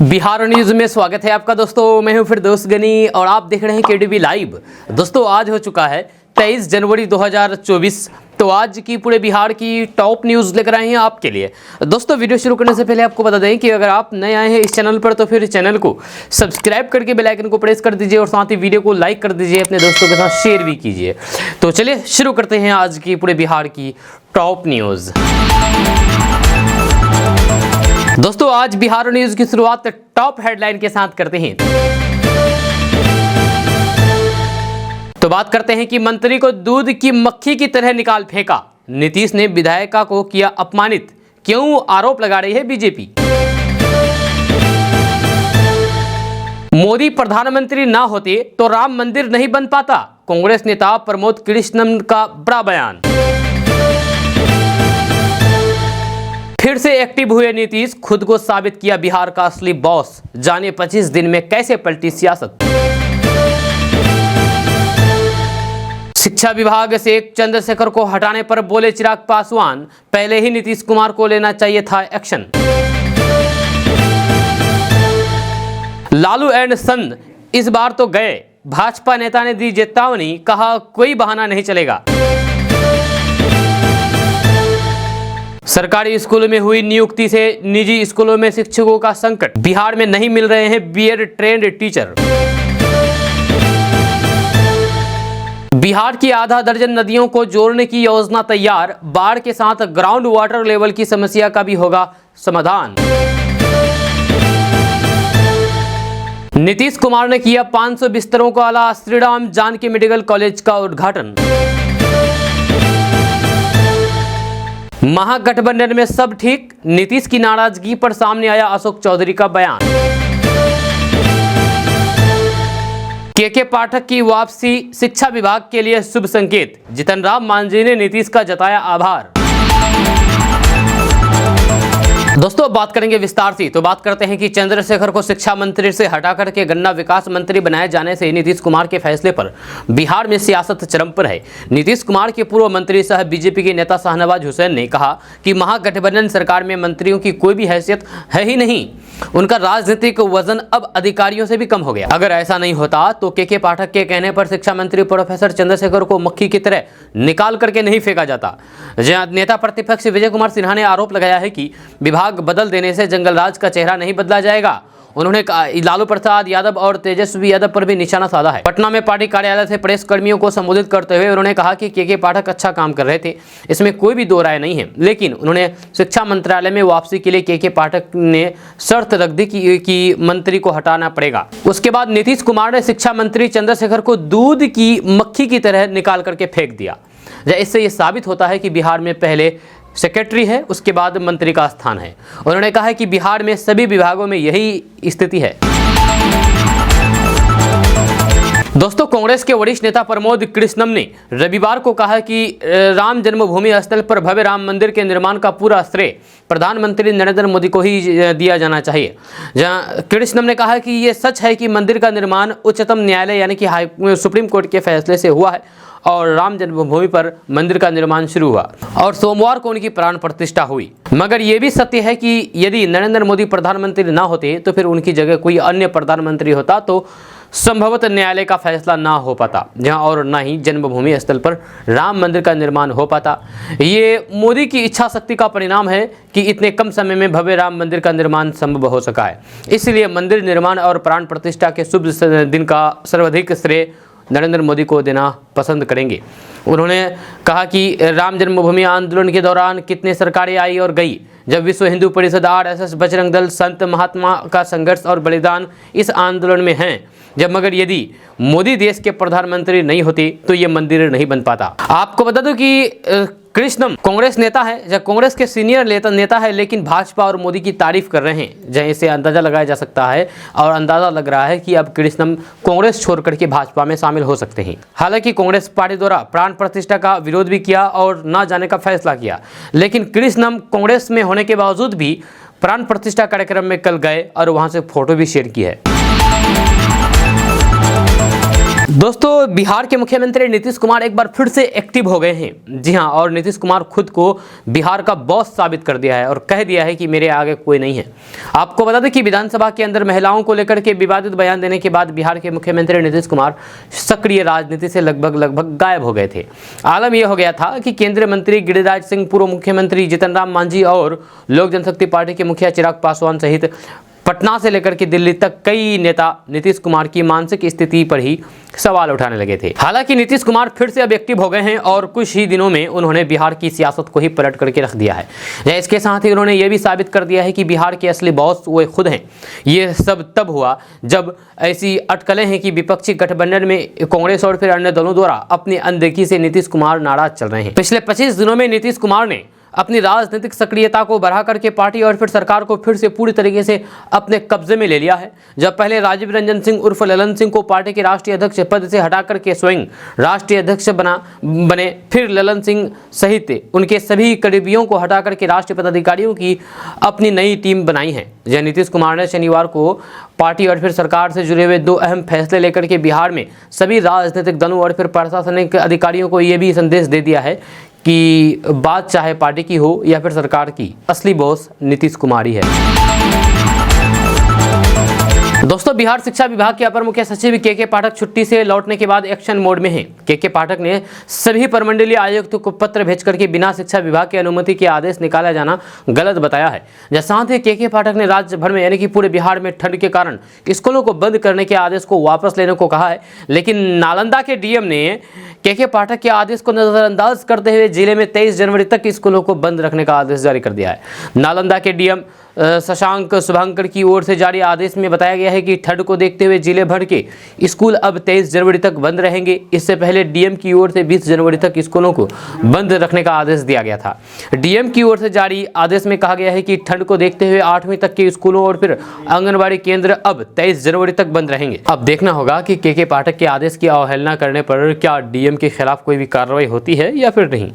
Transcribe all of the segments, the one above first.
Bihar news में स्वागत है आपका दोस्तों। मैं हूं फिरदौस गनी और आप देख रहे हैं केडीवी लाइव। दोस्तों आज हो चुका है 23 जनवरी 2024। तो आज की पूरे बिहार की टॉप न्यूज़ लेकर आए हैं आपके लिए। दोस्तों वीडियो शुरू करने से पहले आपको बता दें कि अगर आप नए आए हैं इस चैनल पर तो फिर चैनल को सब्सक्राइब करके बेल आइकन को प्रेस कर दीजिए और साथ ही वीडियो को लाइक कर दीजिए, अपने दोस्तों के साथ शेयर भी कीजिए। तो चलिए शुरू करते हैं आज की पूरे बिहार की टॉप न्यूज़। दोस्तों आज बिहार न्यूज की शुरुआत टॉप हेडलाइन के साथ करते हैं। तो बात करते हैं कि मंत्री को दूध की मक्खी की तरह निकाल फेंका, नीतीश ने विधायिका को किया अपमानित, क्यों आरोप लगा रही है बीजेपी। मोदी प्रधानमंत्री ना होते तो राम मंदिर नहीं बन पाता, कांग्रेस नेता प्रमोद कृष्णन का बड़ा बयान। फिर से एक्टिव हुए नीतीश, खुद को साबित किया बिहार का असली बॉस, जाने 25 दिन में कैसे पलटी सियासत। शिक्षा विभाग से चंद्रशेखर को हटाने पर बोले चिराग पासवान, पहले ही नीतीश कुमार को लेना चाहिए था एक्शन। लालू एंड सन इस बार तो गए, भाजपा नेता ने दी चेतावनी, कहा कोई बहाना नहीं चलेगा। सरकारी स्कूलों में हुई नियुक्ति से निजी स्कूलों में शिक्षकों का संकट, बिहार में नहीं मिल रहे हैं बीएड ट्रेंड टीचर। बिहार की आधा दर्जन नदियों को जोड़ने की योजना तैयार, बाढ़ के साथ ग्राउंड वाटर लेवल की समस्या का भी होगा समाधान। नीतीश कुमार ने किया 500 बिस्तरों वाला श्रीराम जानकी मेडिकल कॉलेज का उद्घाटन। महागठबंधन में सब ठीक, नीतीश की नाराजगी पर सामने आया अशोक चौधरी का बयान। के पाठक की वापसी शिक्षा विभाग के लिए शुभ संकेत, जीतन राम मांझी ने नीतीश का जताया आभार। दोस्तों बात करेंगे विस्तार से। तो बात करते हैं कि चंद्रशेखर को शिक्षा मंत्री से हटाकर के गन्ना विकास मंत्री बनाए जाने से नीतीश कुमार के फैसले पर बिहार में सियासत चरम पर है। नीतीश कुमार के पूर्व मंत्री सह बीजेपी के नेता शाहनवाज हुसैन ने कहा कि महागठबंधन सरकार में मंत्रियों की कोई भी हैसियत है ही नहीं, उनका राजनीतिक वजन अब अधिकारियों से भी कम हो गया। अगर ऐसा नहीं होता तो के पाठक के कहने पर शिक्षा मंत्री प्रोफेसर चंद्रशेखर को मक्खी की तरह निकाल करके नहीं फेंका जाता। नेता प्रतिपक्ष विजय कुमार सिन्हा ने आरोप लगाया है कि विभाग बदल देने से जंगलराज का चेहरा नहीं बदला जाएगा। उन्होंने लालू प्रसाद यादव और तेजस्वी यादव पर भी निशाना साधा है। पटना में पार्टी कार्यालय से प्रेस कर्मियों को संबोधित करते हुए उन्होंने कहा कि के पाठक अच्छा काम कर रहे थे, इसमें कोई भी दो राय नहीं है, लेकिन उन्होंने शिक्षा मंत्रालय में वापसी के लिए के पाठक ने शर्त रख दी कि मंत्री को हटाना पड़ेगा। उसके बाद नीतीश कुमार ने शिक्षा मंत्री चंद्रशेखर को दूध की मक्खी की तरह निकाल करके फेंक दिया। इससे यह साबित होता है कि बिहार में पहले सेक्रेटरी है, उसके बाद मंत्री का स्थान है। उन्होंने कहा है कि बिहार में सभी विभागों में यही स्थिति है। दोस्तों कांग्रेस के वरिष्ठ नेता प्रमोद कृष्णन ने रविवार को कहा कि राम जन्मभूमि स्थल पर भव्य राम मंदिर के निर्माण का पूरा श्रेय प्रधानमंत्री नरेंद्र मोदी को ही दिया जाना चाहिए। जहां कृष्णन ने कहा कि ये सच है कि मंदिर का निर्माण उच्चतम न्यायालय यानी कि सुप्रीम कोर्ट के फैसले से हुआ है और राम जन्मभूमि पर मंदिर का निर्माण शुरू हुआ और सोमवार को उनकी प्राण प्रतिष्ठा हुई। मगर यह भी सत्य है कि यदि नरेंद्र मोदी प्रधानमंत्री ना होते तो फिर उनकी जगह कोई अन्य प्रधानमंत्री होता तो संभवतः न्यायालय का फैसला ना हो पाता, जहां और ना ही जन्मभूमि स्थल पर राम मंदिर का निर्माण हो पाता। ये मोदी की इच्छा शक्ति का परिणाम है कि इतने कम समय में भव्य राम मंदिर का निर्माण संभव हो सका है। इसलिए मंदिर निर्माण और प्राण प्रतिष्ठा के शुभ दिन का सर्वाधिक श्रेय नरेंद्र मोदी को देना पसंद करेंगे। उन्होंने कहा कि राम जन्मभूमि आंदोलन के दौरान कितने सरकारें आई और गई, जब विश्व हिंदू परिषद, आरएसएस, बजरंग दल, संत महात्मा का संघर्ष और बलिदान इस आंदोलन में हैं। मगर यदि मोदी देश के प्रधानमंत्री नहीं होते तो ये मंदिर नहीं बन पाता। आपको बता दूं कि कृष्णन कांग्रेस नेता है, जब कांग्रेस के सीनियर नेता है, लेकिन भाजपा और मोदी की तारीफ कर रहे हैं। जहाँ इससे अंदाजा लगाया जा सकता है और अंदाजा लग रहा है कि अब कृष्णन कांग्रेस छोड़ करके भाजपा में शामिल हो सकते हैं। हालांकि कांग्रेस पार्टी द्वारा प्राण प्रतिष्ठा का विरोध भी किया और न जाने का फैसला किया, लेकिन कृष्णन कांग्रेस में होने के बावजूद भी प्राण प्रतिष्ठा कार्यक्रम में कल गए और वहां से फोटो भी शेयर की है। दोस्तों, बिहार के मुख्यमंत्री नीतीश कुमार एक बार फिर से एक्टिव हो गए हैं। जी हां, और नीतीश कुमार खुद को बिहार का बॉस साबित कर दिया है और कह दिया है कि मेरे आगे कोई नहीं है। आपको बता दें कि विधानसभा के अंदर महिलाओं को लेकर के विवादित बयान देने के बाद बिहार के मुख्यमंत्री नीतीश कुमार सक्रिय राजनीति से लगभग गायब हो गए थे। आलम यह हो गया था कि केंद्रीय मंत्री गिरिराज सिंह, पूर्व मुख्यमंत्री जीतन राम मांझी और लोक जनशक्ति पार्टी के मुखिया चिराग पासवान सहित पटना से लेकर के दिल्ली तक कई नेता नीतीश कुमार की मानसिक स्थिति पर ही सवाल उठाने लगे थे। हालांकि नीतीश कुमार फिर से अब एक्टिव हो गए हैं और कुछ ही दिनों में उन्होंने बिहार की सियासत को ही पलट करके रख दिया है। इसके साथ ही उन्होंने ये भी साबित कर दिया है कि बिहार के असली बॉस वो खुद हैं। ये सब तब हुआ जब ऐसी अटकलें हैं कि विपक्षी गठबंधन में कांग्रेस और फिर अन्य दलों द्वारा अपनी अनदेखी से नीतीश कुमार नाराज चल रहे हैं। पिछले 25 दिनों में नीतीश कुमार ने अपनी राजनीतिक सक्रियता को बढ़ा करके पार्टी और फिर सरकार को फिर से पूरी तरीके से अपने कब्जे में ले लिया है। जब पहले राजीव रंजन सिंह उर्फ ललन सिंह को पार्टी के राष्ट्रीय अध्यक्ष पद से हटा करके स्वयं राष्ट्रीय अध्यक्ष बने, फिर ललन सिंह सहित उनके सभी करीबियों को हटा करके राष्ट्रीय पदाधिकारियों की अपनी नई टीम बनाई है। जय नीतीश कुमार ने शनिवार को पार्टी और फिर सरकार से जुड़े हुए 2 अहम फैसले लेकर के बिहार में सभी राजनीतिक दलों और फिर प्रशासनिक अधिकारियों को यह भी संदेश दे दिया है कि बात चाहे पार्टी की हो या फिर सरकार की, असली बॉस नीतीश कुमार ही है। दोस्तों, बिहार शिक्षा विभाग के अपर मुख्य सचिव के पाठक छुट्टी से लौटने के बाद एक्शन मोड में हैं। के पाठक ने सभी प्रमंडलीय आयुक्त को पत्र भेज करके बिना शिक्षा विभाग की अनुमति के आदेश निकाला जाना गलत बताया है। साथ ही के पाठक ने राज्य भर में यानी कि पूरे बिहार में ठंड के कारण स्कूलों को बंद करने के आदेश को वापस लेने को कहा है। लेकिन नालंदा के डीएम ने के पाठक के आदेश को नजरअंदाज करते हुए जिले में 23 जनवरी तक स्कूलों को बंद रखने का आदेश जारी कर दिया है। नालंदा के डीएम शशांक शुभंकर की ओर से जारी आदेश में बताया गया है कि ठंड को देखते हुए जिले भर के स्कूल अब 23 जनवरी तक बंद रहेंगे। इससे पहले डीएम की ओर से 20 जनवरी तक स्कूलों को बंद रखने का आदेश दिया गया था। डीएम की ओर से जारी आदेश में कहा गया है कि ठंड को देखते हुए 8वीं तक के स्कूलों और फिर आंगनबाड़ी केंद्र अब 23 जनवरी तक बंद रहेंगे। अब देखना होगा कि के पाठक के आदेश की अवहेलना करने पर क्या डीएम के खिलाफ कोई भी कार्रवाई होती है या फिर नहीं।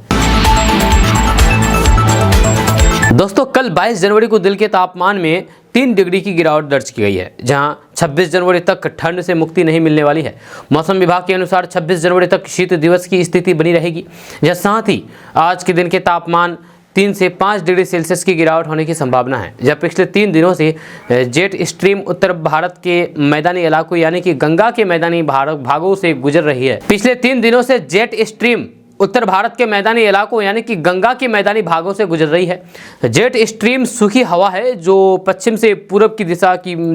दोस्तों, कल 22 जनवरी को दिल्ली के तापमान में 3 डिग्री की गिरावट दर्ज की गई है, जहां 26 जनवरी तक ठंड से मुक्ति नहीं मिलने वाली है। मौसम विभाग के अनुसार 26 जनवरी तक शीत दिवस की स्थिति बनी रहेगी। साथ ही आज के दिन के तापमान 3 से 5 डिग्री सेल्सियस की गिरावट होने की संभावना है। जब पिछले 3 दिनों से जेट स्ट्रीम उत्तर भारत के मैदानी इलाकों यानी कि गंगा के मैदानी भागों से गुजर रही है। पिछले 3 दिनों से जेट स्ट्रीम उत्तर भारत के मैदानी इलाकों यानी कि गंगा के मैदानी भागों से गुजर रही है। जेट स्ट्रीम सूखी हवा है जो पश्चिम से पूर्व की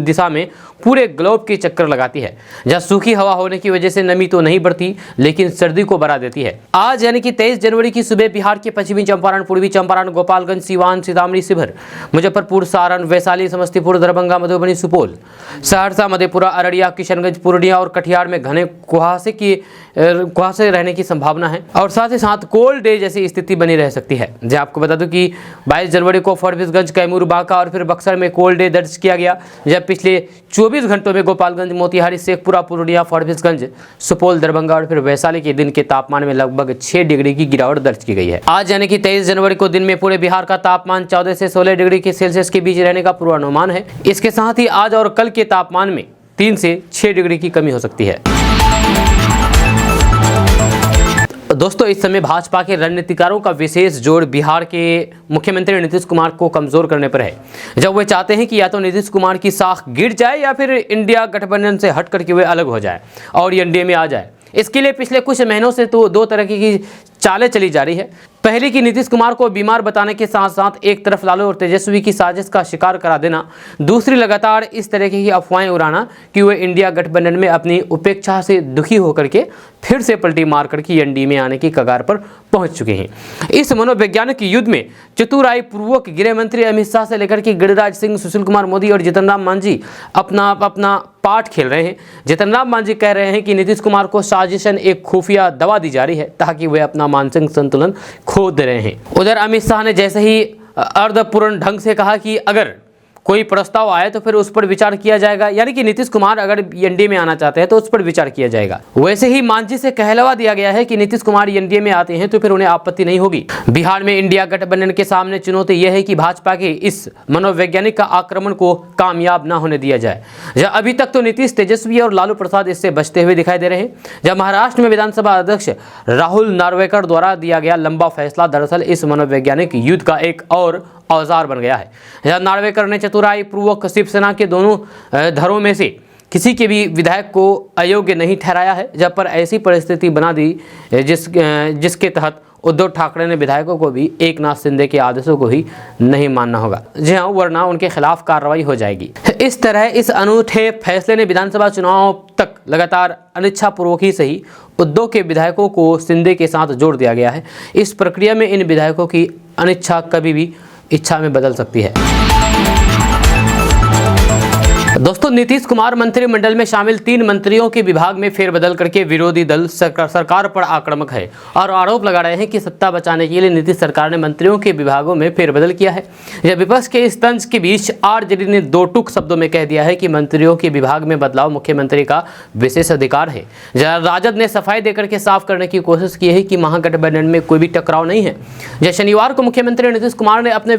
दिशा में पूरे ग्लोब के चक्कर लगाती है। जहाँ सूखी हवा होने की वजह से नमी तो नहीं बढ़ती लेकिन सर्दी को बढ़ा देती है। आज यानी कि 23 जनवरी की सुबह बिहार के पश्चिमी चंपारण, पूर्वी चंपारण, गोपालगंज, सिवान, सीतामढ़ी, शिवहर, मुजफ्फरपुर, सारण, वैशाली, समस्तीपुर, दरभंगा, मधुबनी, सुपौल, सहरसा, मधेपुरा, अररिया, किशनगंज, पूर्णिया और कटिहार में घने कुहासे रहने की संभावना है और साथ ही साथ कोल्ड डे जैसी स्थिति बनी रह सकती है। जहाँ आपको बता दूं कि 22 जनवरी को फरबिसगंज, कैमूर, बांका और फिर बक्सर में कोल्ड डे दर्ज किया गया। जब पिछले 24 घंटों में गोपालगंज, मोतिहारी, शेखपुरा, पूर्णिया, फरबिसगंज, सुपौल, दरभंगा और फिर वैशाली के दिन के तापमान में लगभग 6 डिग्री की गिरावट दर्ज की गई है। आज यानी कि 23 जनवरी को दिन में पूरे बिहार का तापमान 14 से 16 डिग्री के सेल्सियस के बीच रहने का पूर्वानुमान है। इसके साथ ही आज और कल के तापमान में 3 से 6 डिग्री की कमी हो सकती है। दोस्तों, इस समय भाजपा के रणनीतिकारों का विशेष जोर बिहार के मुख्यमंत्री नीतीश कुमार को कमजोर करने पर है। जब वे चाहते हैं कि या तो नीतीश कुमार की साख गिर जाए या फिर इंडिया गठबंधन से हट करके वे अलग हो जाए और एनडीए में आ जाए। इसके लिए पिछले कुछ महीनों से तो 2 तरह की चालें चली जा रही है। पहली कि नीतीश कुमार को बीमार बताने के साथ साथ एक तरफ लालू और तेजस्वी की साजिश का शिकार करा देना, दूसरी लगातार इस तरह की अफवाहें उड़ाना कि वे इंडिया गठबंधन में अपनी उपेक्षा से दुखी होकर के फिर से पलटी मार करके एनडीए में आने की कगार पर पहुंच चुके हैं। इस मनोवैज्ञानिक युद्ध में चतुराई पूर्वक गृह मंत्री अमित शाह से लेकर के गिरिराज सिंह, सुशील कुमार मोदी और जीतन राम मांझी अपना पाठ खेल रहे हैं। जीतन राम मांझी कह रहे हैं कि नीतीश कुमार को साजिशन एक खुफिया दवा दी जा रही है ताकि वे अपना मानसिक संतुलन खो दे रहे हैं। उधर अमित शाह ने जैसे ही अर्धपूर्ण ढंग से कहा कि अगर कोई प्रस्ताव आए तो फिर उस पर विचार किया जाएगा। यानी कि नीतीश कुमार अगर एनडीए में आना चाहते हैं तो उस पर विचार किया जाएगा। वैसे ही मांझी से कहलवा दिया गया है कि नीतीश कुमार एनडीए में आते हैं तो फिर उन्हें आपत्ति नहीं होगी। बिहार में इंडिया गठबंधन के सामने चुनौती यह है कि भाजपा के इस मनोवैज्ञानिक का आक्रमण को कामयाब न होने दिया जाए। जब अभी तक तो नीतीश, तेजस्वी और लालू प्रसाद इससे बचते हुए दिखाई दे रहे हैं। जब महाराष्ट्र में विधानसभा अध्यक्ष राहुल नार्वेकर द्वारा दिया गया लंबा फैसला दरअसल इस मनोवैज्ञानिक युद्ध का एक और औजार बन गया है। जब नार्वेकर ने चतुराई पूर्वक शिवसेना के दोनों धड़ों में से किसी के भी विधायक को अयोग्य नहीं ठहराया है, जब पर ऐसी परिस्थिति बना दी जिसके तहत उद्धव ठाकरे ने विधायकों को भी एकनाथ शिंदे के आदेशों को ही नहीं मानना होगा। जी हाँ, वरना उनके खिलाफ कार्रवाई हो जाएगी। इस तरह इस अनूठे फैसले ने विधानसभा चुनाव तक लगातार अनिच्छापूर्वक ही सही उद्धव के विधायकों को शिंदे के साथ जोड़ दिया गया है। इस प्रक्रिया में इन विधायकों की अनिच्छा कभी भी इच्छा में बदल सकती है। दोस्तों, नीतीश कुमार मंत्रिमंडल में शामिल 3 मंत्रियों के विभाग में फेरबदल करके विरोधी दल सरकार पर आक्रामक है और आरोप लगा रहे हैं कि सत्ता बचाने के लिए नीतीश सरकार ने मंत्रियों के विभागों में फेरबदल किया है। यह विपक्ष के इस तंज के बीच आरजेडी ने 2 टूक शब्दों में कह दिया है कि मंत्रियों के विभाग में बदलाव मुख्यमंत्री का विशेष अधिकार है। राजद ने सफाई देकर के साफ करने की कोशिश की है कि महागठबंधन में कोई भी टकराव नहीं है। जब शनिवार को मुख्यमंत्री नीतीश कुमार ने अपने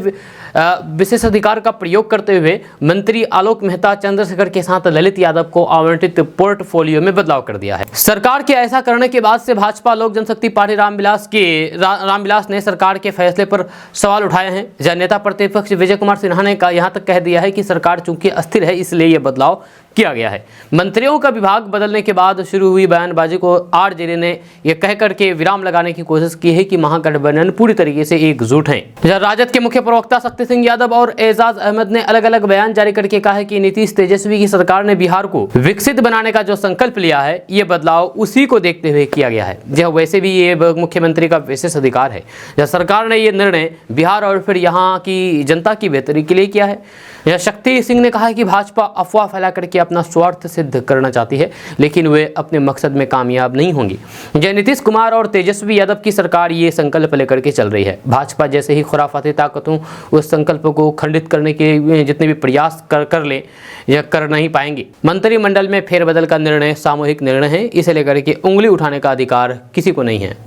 विशेष अधिकार का प्रयोग करते हुए मंत्री आलोक मेहता, चंद्रशेखर के साथ ललित यादव को आवंटित पोर्टफोलियो में बदलाव कर दिया है। सरकार के ऐसा करने के बाद से भाजपा लोक जनशक्ति पार्टी रामविलास ने सरकार के फैसले पर सवाल उठाए हैं। जब नेता प्रतिपक्ष विजय कुमार सिन्हा ने यहां तक कह दिया है कि सरकार चूंकि अस्थिर है इसलिए यह बदलाव किया गया है। मंत्रियों का विभाग बदलने के बाद शुरू हुई बयानबाजी को आरजेडी ने यह कहकर के विराम लगाने की कोशिश की है कि महागठबंधन पूरी तरीके से एकजुट है। राजद के मुख्य प्रवक्ता शक्ति सिंह यादव और एजाज अहमद ने अलग अलग बयान जारी करके कहा है कि नीतीश तेजस्वी की सरकार ने बिहार को विकसित बनाने का जो संकल्प लिया है ये बदलाव उसी को देखते हुए किया गया है। जब वैसे भी ये मुख्यमंत्री का विशेष अधिकार है। जब सरकार ने ये निर्णय बिहार और फिर यहाँ की जनता की बेहतरी के लिए किया है। यह शक्ति सिंह ने कहा है कि भाजपा अफवाह फैला करके अपना स्वार्थ सिद्ध करना चाहती है, लेकिन वे अपने मकसद में कामयाब नहीं होंगी। जय नीतीश कुमार और तेजस्वी यादव की सरकार ये संकल्प लेकर के चल रही है। भाजपा जैसे ही खुराफाती ताकतों उस संकल्प को खंडित करने के जितने भी प्रयास कर ले या कर नहीं पाएंगे। मंत्रिमंडल में फेरबदल का निर्णय सामूहिक निर्णय है, इसे लेकर के उंगली उठाने का अधिकार किसी को नहीं है।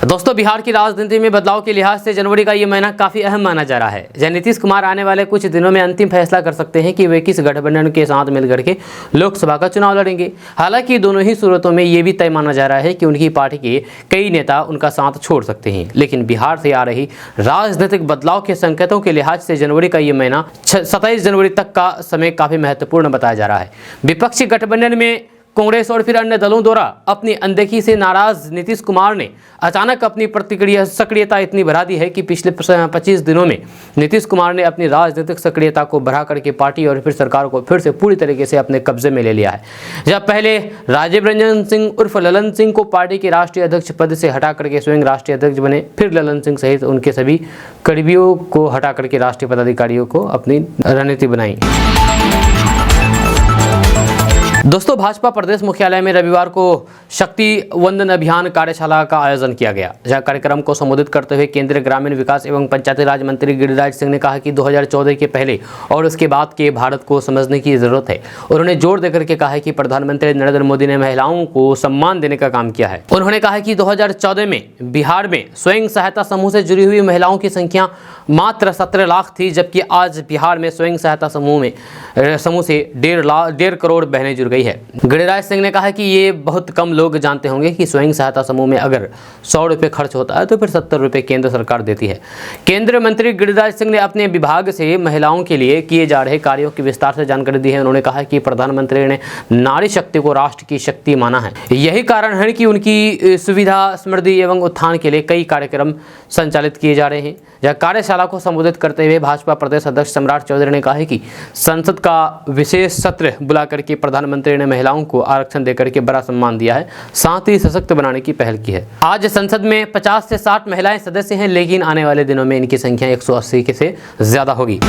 दोस्तों, बिहार की राजनीति में बदलाव के लिहाज से जनवरी का ये महीना काफी अहम माना जा रहा है। जब नीतीश कुमार आने वाले कुछ दिनों में अंतिम फैसला कर सकते हैं कि वे किस गठबंधन के साथ मिलकर के लोकसभा का चुनाव लड़ेंगे। हालांकि दोनों ही सूरतों में ये भी तय माना जा रहा है कि उनकी पार्टी के कई नेता उनका साथ छोड़ सकते हैं। लेकिन बिहार से आ रही राजनीतिक बदलाव के संकेतों के लिहाज से जनवरी का ये महीना 27 जनवरी तक का समय काफी महत्वपूर्ण बताया जा रहा है। विपक्षी गठबंधन में कांग्रेस और फिर अन्य दलों द्वारा अपनी अनदेखी से नाराज नीतीश कुमार ने अचानक अपनी सक्रियता इतनी बढ़ा दी है कि पिछले 25 दिनों में नीतीश कुमार ने अपनी राजनीतिक सक्रियता को बढ़ा करके पार्टी और फिर सरकार को फिर से पूरी तरीके से अपने कब्जे में ले लिया है। जब पहले राजीव रंजन सिंह उर्फ ललन सिंह को पार्टी के राष्ट्रीय अध्यक्ष पद से हटा करके स्वयं राष्ट्रीय अध्यक्ष बने, फिर ललन सिंह सहित उनके सभी करीबियों को हटा करके राष्ट्रीय पदाधिकारियों को अपनी रणनीति बनाई। दोस्तों, भाजपा प्रदेश मुख्यालय में रविवार को शक्ति वंदन अभियान कार्यशाला का आयोजन किया गया। जहां कार्यक्रम को संबोधित करते हुए केंद्रीय ग्रामीण विकास एवं पंचायती राज मंत्री गिरिराज सिंह ने कहा कि 2014 के पहले और उसके बाद के भारत को समझने की जरूरत है। उन्होंने जोर देकर के कहा है कि प्रधानमंत्री नरेंद्र मोदी ने महिलाओं को सम्मान देने का काम किया है। उन्होंने कहा कि 2014 में बिहार में स्वयं सहायता समूह से जुड़ी हुई महिलाओं की संख्या मात्र 17 लाख थी, जबकि आज बिहार में स्वयं सहायता समूह से 1.5 करोड़ बहनें जुड़ गई है। गिरिराज सिंह ने कहा कि ये बहुत कम लोग जानते होंगे कि स्वयं सहायता समूह में अगर 100 रुपये खर्च होता है तो फिर 70 रुपये केंद्र सरकार देती है। केंद्रीय मंत्री गिरिराज सिंह ने अपने विभाग से महिलाओं के लिए किए जा रहे कार्यों की विस्तार से जानकारी दी है। उन्होंने कहा कि प्रधानमंत्री ने नारी शक्ति को राष्ट्र की शक्ति माना है। यही कारण है कि उनकी सुविधा, समृद्धि एवं उत्थान के लिए कई कार्यक्रम संचालित किए जा रहे हैं। यह कार्यशाला को संबोधित करते हुए भाजपा प्रदेश अध्यक्ष सम्राट चौधरी ने कहा कि संसद का विशेष सत्र बुला करके प्रधानमंत्री ने महिलाओं को आरक्षण देकर के बड़ा सम्मान दिया है, साथ ही सशक्त बनाने की पहल की है। आज संसद में 50 से 60 महिलाएं सदस्य हैं, लेकिन आने वाले दिनों में इनकी संख्या 180 से ज्यादा होगी।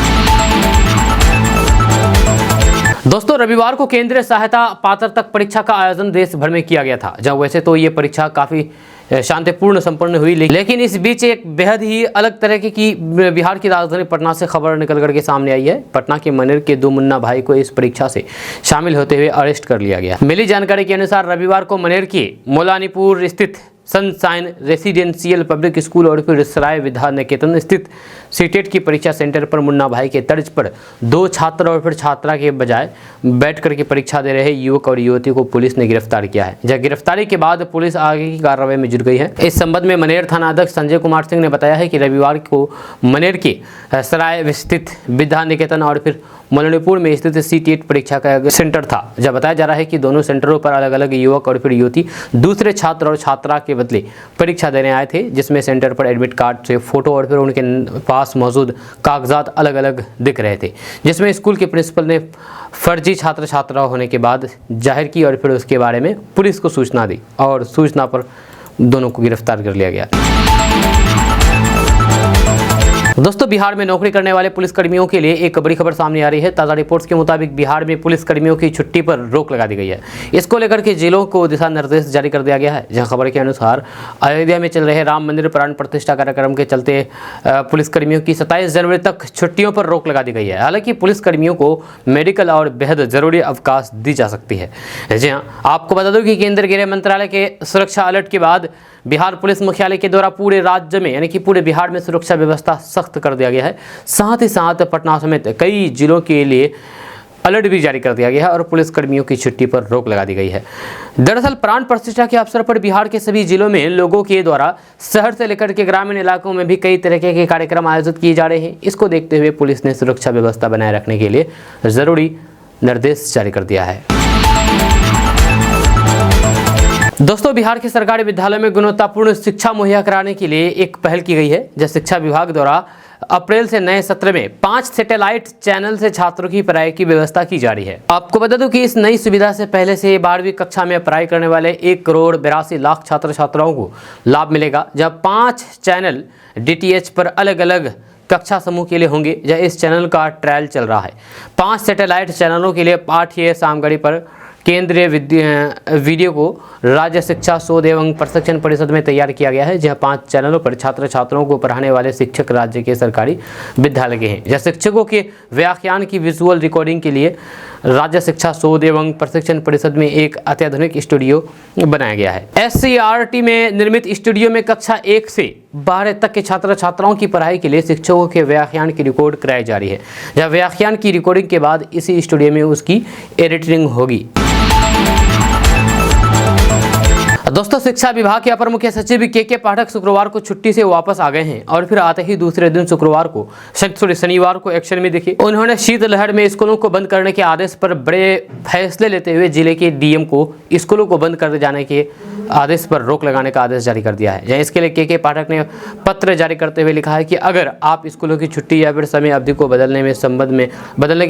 दोस्तों, रविवार को केंद्रीय सहायता पात्रता परीक्षा का आयोजन देश भर में किया गया था। जब वैसे तो ये परीक्षा काफ़ी शांतिपूर्ण संपन्न हुई। लेकिन इस बीच एक बेहद ही अलग तरह की बिहार की राजधानी पटना से खबर निकल करके सामने आई है। पटना के मनेर के 2 मुन्ना भाई को इस परीक्षा से शामिल होते हुए अरेस्ट कर लिया गया। मिली जानकारी के अनुसार रविवार को मनेर के मोलानीपुर स्थित सनशाइन रेसिडेंशियल पब्लिक स्कूल और फिर सराय विद्या निकेतन स्थित सीटेट की परीक्षा सेंटर पर मुन्ना भाई के तर्ज पर 2 छात्र और फिर छात्रा के बजाय बैठ करके परीक्षा दे रहे युवक और युवती को पुलिस ने गिरफ्तार किया है। जब गिरफ्तारी के बाद पुलिस आगे की कार्रवाई में जुट गई है। इस संबंध में मनेर थाना अध्यक्ष संजय कुमार सिंह ने बताया है कि रविवार को मनेर के सराय स्थित विद्या निकेतन और फिर मोलानीपुर में स्थित सीटेट परीक्षा का सेंटर था। जब बताया जा रहा है कि दोनों सेंटरों पर अलग अलग युवक और फिर युवती दूसरे छात्र और छात्रा के बदले परीक्षा देने आए थे, जिसमें सेंटर पर एडमिट कार्ड से फोटो और फिर उनके पास मौजूद कागजात अलग अलग दिख रहे थे, जिसमें स्कूल के प्रिंसिपल ने फर्जी छात्र छात्रा होने के बाद जाहिर की और फिर उसके बारे में पुलिस को सूचना दी और सूचना पर दोनों को गिरफ्तार कर लिया गया। दोस्तों, बिहार में नौकरी करने वाले पुलिसकर्मियों के लिए एक बड़ी खबर सामने आ रही है। ताज़ा रिपोर्ट्स के मुताबिक बिहार में पुलिसकर्मियों की छुट्टी पर रोक लगा दी गई है। इसको लेकर के जिलों को दिशा निर्देश जारी कर दिया गया है। जहां खबर के अनुसार अयोध्या में चल रहे राम मंदिर प्राण प्रतिष्ठा कार्यक्रम के चलते पुलिसकर्मियों की 27 जनवरी तक छुट्टियों पर रोक लगा दी गई है। हालांकि पुलिसकर्मियों को मेडिकल और बेहद जरूरी अवकाश दी जा सकती है। जी हाँ, आपको बता दूं कि केंद्रीय गृह मंत्रालय के सुरक्षा अलर्ट के बाद बिहार पुलिस मुख्यालय के द्वारा पूरे राज्य में यानी कि पूरे बिहार में सुरक्षा व्यवस्था सख्त कर दिया गया है। साथ ही साथ पटना समेत कई जिलों के लिए अलर्ट भी जारी कर दिया गया है और पुलिसकर्मियों की छुट्टी पर रोक लगा दी गई है। दरअसल प्राण प्रतिष्ठा के अवसर पर बिहार के सभी जिलों में लोगों के द्वारा शहर से लेकर के ग्रामीण इलाकों में भी कई तरह के कार्यक्रम आयोजित किए जा रहे हैं। इसको देखते हुए पुलिस ने सुरक्षा व्यवस्था बनाए रखने के लिए जरूरी निर्देश जारी कर दिया है। दोस्तों, बिहार के सरकारी विद्यालयों में गुणवत्तापूर्ण शिक्षा मुहैया कराने के लिए एक पहल की गई है। जब शिक्षा विभाग द्वारा अप्रैल से नए सत्र में 5 सैटेलाइट चैनल से छात्रों की पढ़ाई की व्यवस्था की जा रही है। आपको बता दूं कि इस नई सुविधा से पहले से 12वीं कक्षा में पढ़ाई करने वाले 1,82,00,000 छात्र छात्राओं को लाभ मिलेगा। जब 5 चैनल DTH पर अलग अलग कक्षा समूह के लिए होंगे। जब इस चैनल का ट्रायल चल रहा है। 5 सैटेलाइट चैनलों के लिए पाठ्य सामग्री पर केंद्रीय वीडियो को राज्य शिक्षा शोध एवं प्रशिक्षण परिषद में तैयार किया गया है। जहां 5 चैनलों पर छात्र छात्राओं को पढ़ाने वाले शिक्षक राज्य के सरकारी विद्यालय के हैं। जहां शिक्षकों के व्याख्यान की विजुअल रिकॉर्डिंग के लिए राज्य शिक्षा शोध एवं प्रशिक्षण परिषद में एक अत्याधुनिक स्टूडियो बनाया गया है। SCRT में निर्मित स्टूडियो में कक्षा 1 से 12 तक के छात्र छात्राओं की पढ़ाई के लिए शिक्षकों के व्याख्यान की रिकॉर्ड कराई जा रही है। जब व्याख्यान की रिकॉर्डिंग के बाद इसी स्टूडियो में उसकी एडिटिंग होगी। दोस्तों, शिक्षा विभाग के अपर मुख्य सचिव के पाठक शुक्रवार को छुट्टी से वापस आ गए हैं और फिर आते ही दूसरे दिन शनिवार को एक्शन में दिखे। उन्होंने शीतलहर में स्कूलों को बंद करने के आदेश पर बड़े फैसले लेते हुए जिले के DM को स्कूलों को बंद कर जाने के आदेश पर रोक लगाने का आदेश जारी कर दिया है। इसके लिए के पाठक ने पत्र जारी करते हुए लिखा है कि अगर आप स्कूलों की छुट्टी या फिर समय अवधि को बदलने के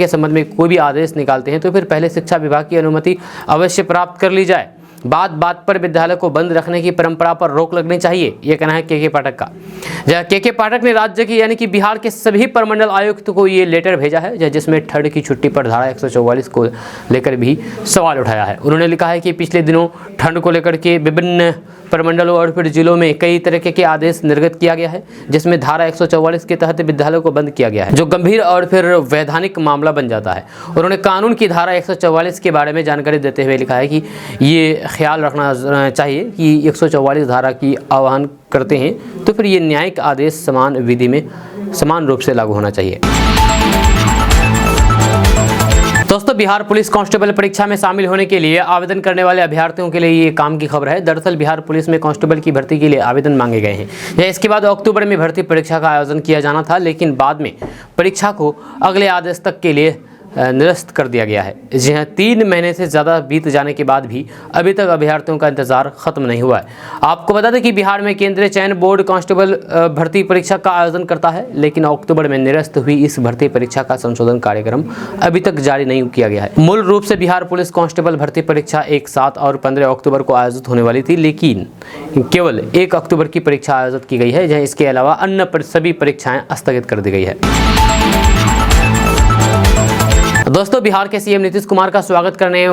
संबंध में कोई भी आदेश निकालते हैं तो फिर पहले शिक्षा विभाग की अनुमति अवश्य प्राप्त कर ली जाए। बात पर विद्यालय को बंद रखने की परंपरा पर रोक लगनी चाहिए, यह कहना है के पाठक का। के पाठक ने राज्य की यानी कि बिहार के सभी प्रमंडल आयुक्त को ये लेटर भेजा है, जिसमें ठंड की छुट्टी पर धारा 144 को लेकर भी सवाल उठाया है। उन्होंने लिखा है कि पिछले दिनों ठंड को लेकर के विभिन्न प्रमंडलों और फिर जिलों में कई तरह के आदेश निर्गत किया गया है, जिसमें धारा 144 के तहत विद्यालयों को बंद किया गया है, जो गंभीर और फिर वैधानिक मामला बन जाता है। उन्होंने कानून की धारा 144 के बारे में जानकारी देते हुए लिखा है कि ये ख्याल रखना चाहिए कि 144 धारा की आह्वान करते हैं तो फिर ये न्यायिक आदेश समान विधि में समान रूप से लागू होना चाहिए। दोस्तों, बिहार पुलिस कांस्टेबल परीक्षा में शामिल होने के लिए आवेदन करने वाले अभ्यर्थियों के लिए ये काम की खबर है। दरअसल बिहार पुलिस में कांस्टेबल की भर्ती के लिए आवेदन मांगे गए हैं। इसके बाद अक्टूबर में भर्ती परीक्षा का आयोजन किया जाना था, लेकिन बाद में परीक्षा को अगले आदेश तक के लिए निरस्त कर दिया गया है। जी हाँ, 3 महीने से ज़्यादा बीत जाने के बाद भी अभी तक अभ्यर्थियों का इंतजार खत्म नहीं हुआ है। आपको बता दें कि बिहार में केंद्रीय चयन बोर्ड कांस्टेबल भर्ती परीक्षा का आयोजन करता है, लेकिन अक्टूबर में निरस्त हुई इस भर्ती परीक्षा का संशोधन कार्यक्रम अभी तक जारी नहीं किया गया है। मूल रूप से बिहार पुलिस कांस्टेबल भर्ती परीक्षा 1, 7 और 15 अक्टूबर को आयोजित होने वाली थी, लेकिन केवल 1 अक्टूबर की परीक्षा आयोजित की गई है। जहाँ इसके अलावा अन्य सभी परीक्षाएं स्थगित कर दी गई है। दोस्तों, बिहार के सीएम नीतीश कुमार का स्वागत करने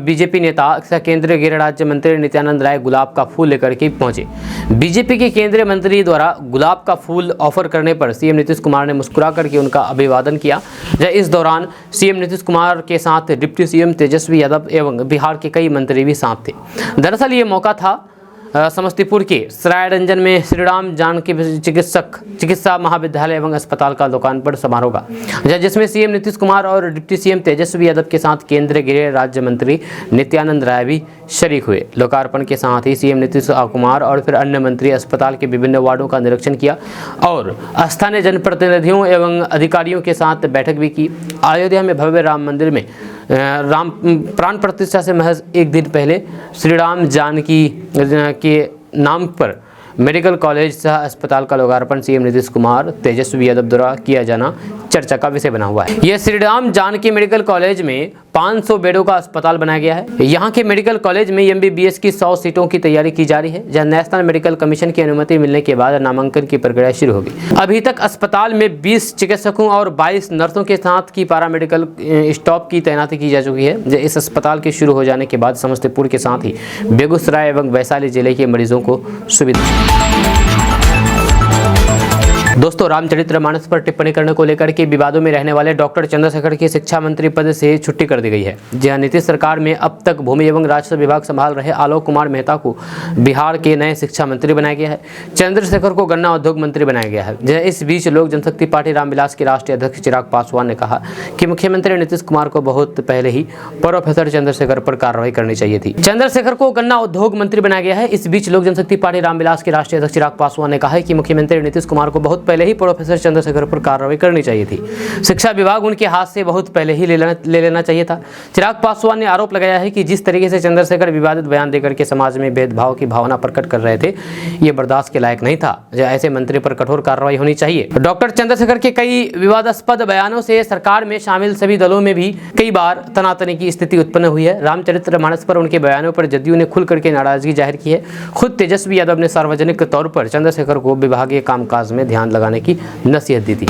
बीजेपी नेता केंद्रीय गृह राज्य मंत्री नित्यानंद राय गुलाब का फूल लेकर के पहुंचे। बीजेपी के केंद्रीय मंत्री द्वारा गुलाब का फूल ऑफर करने पर सीएम नीतीश कुमार ने मुस्कुरा करके उनका अभिवादन किया। इस दौरान सीएम नीतीश कुमार के साथ डिप्टी सीएम तेजस्वी यादव एवं बिहार के कई मंत्री भी साथ थे। दरअसल ये मौका था समस्तीपुर के सरायरंजन में श्रीराम जानकी चिकित्सा महाविद्यालय एवं अस्पताल का लोकार्पण समारोह का, जिसमें सीएम नीतीश कुमार और डिप्टी सीएम तेजस्वी यादव के साथ केंद्रीय गृह राज्य मंत्री नित्यानंद राय भी शरीक हुए। लोकार्पण के साथ ही सीएम नीतीश कुमार और फिर अन्य मंत्री अस्पताल के विभिन्न वार्डों का निरीक्षण किया और स्थानीय जनप्रतिनिधियों एवं अधिकारियों के साथ बैठक भी की। अयोध्या में भव्य राम मंदिर में राम प्राण प्रतिष्ठा से महज एक दिन पहले श्री राम जानकी के नाम पर मेडिकल कॉलेज सह अस्पताल का लोकार्पण सीएम नीतीश कुमार तेजस्वी यादव द्वारा किया जाना चर्चा का विषय बना हुआ है। यह श्री राम जानकी मेडिकल कॉलेज में 500 बेडों का अस्पताल बनाया गया है। यहाँ के मेडिकल कॉलेज में एमबीबीएस की 100 सीटों की तैयारी की जा रही है, जहाँ नेशनल मेडिकल कमीशन की अनुमति मिलने के बाद नामांकन की प्रक्रिया शुरू होगी। अभी तक अस्पताल में 20 चिकित्सकों और 22 नर्सों के साथ की पैरामेडिकल स्टाफ की तैनाती की जा चुकी है। इस अस्पताल के शुरू हो जाने के बाद समस्तीपुर के साथ ही बेगूसराय एवं वैशाली जिले के मरीजों को सुविधा। दोस्तों, रामचरितमानस पर टिप्पणी करने को लेकर के विवादों में रहने वाले डॉक्टर चंद्रशेखर की शिक्षा मंत्री पद से छुट्टी कर दी गई है। जहां नीतीश सरकार में अब तक भूमि एवं राजस्व विभाग संभाल रहे आलोक कुमार मेहता को बिहार के नए शिक्षा मंत्री बनाया गया है। चंद्रशेखर को गन्ना उद्योग मंत्री बनाया गया है। इस बीच लोक जनशक्ति पार्टी रामविलास के राष्ट्रीय अध्यक्ष चिराग पासवान ने कहा कि मुख्यमंत्री नीतीश कुमार को बहुत पहले ही प्रोफेसर चंद्रशेखर पर कार्रवाई करनी चाहिए थी। चंद्रशेखर को गन्ना उद्योग मंत्री बनाया गया है। इस बीच लोक जनशक्ति पार्टी रामविलास के राष्ट्रीय अध्यक्ष चिराग पासवान ने कहा कि मुख्यमंत्री नीतीश कुमार को बहुत पहले ही प्रोफेसर चंद्रशेखर पर कार्रवाई करनी चाहिए थी। शिक्षा विभाग उनके हाथ से बहुत पहले ही ले लेना चाहिए था। चिराग पासवान ने आरोप लगाया है कि जिस तरीके से चंद्रशेखर विवादित बयान देकर के समाज में भेदभाव की भावना प्रकट कर रहे थे, ये बर्दाश्त के लायक नहीं था। ऐसे मंत्री पर कठोर कार्रवाई होनी चाहिए। डॉक्टर चंद्रशेखर के कई विवादास्पद बयानों से सरकार में शामिल सभी दलों में भी कई बार तनातनी की स्थिति उत्पन्न हुई है। रामचरितमानस पर उनके बयानों पर जदयू ने खुल करके नाराजगी जाहिर की है। खुद तेजस्वी यादव ने सार्वजनिक तौर पर चंद्रशेखर को विभागीय कामकाज में ध्यान लगाने की नसीहत दी थी।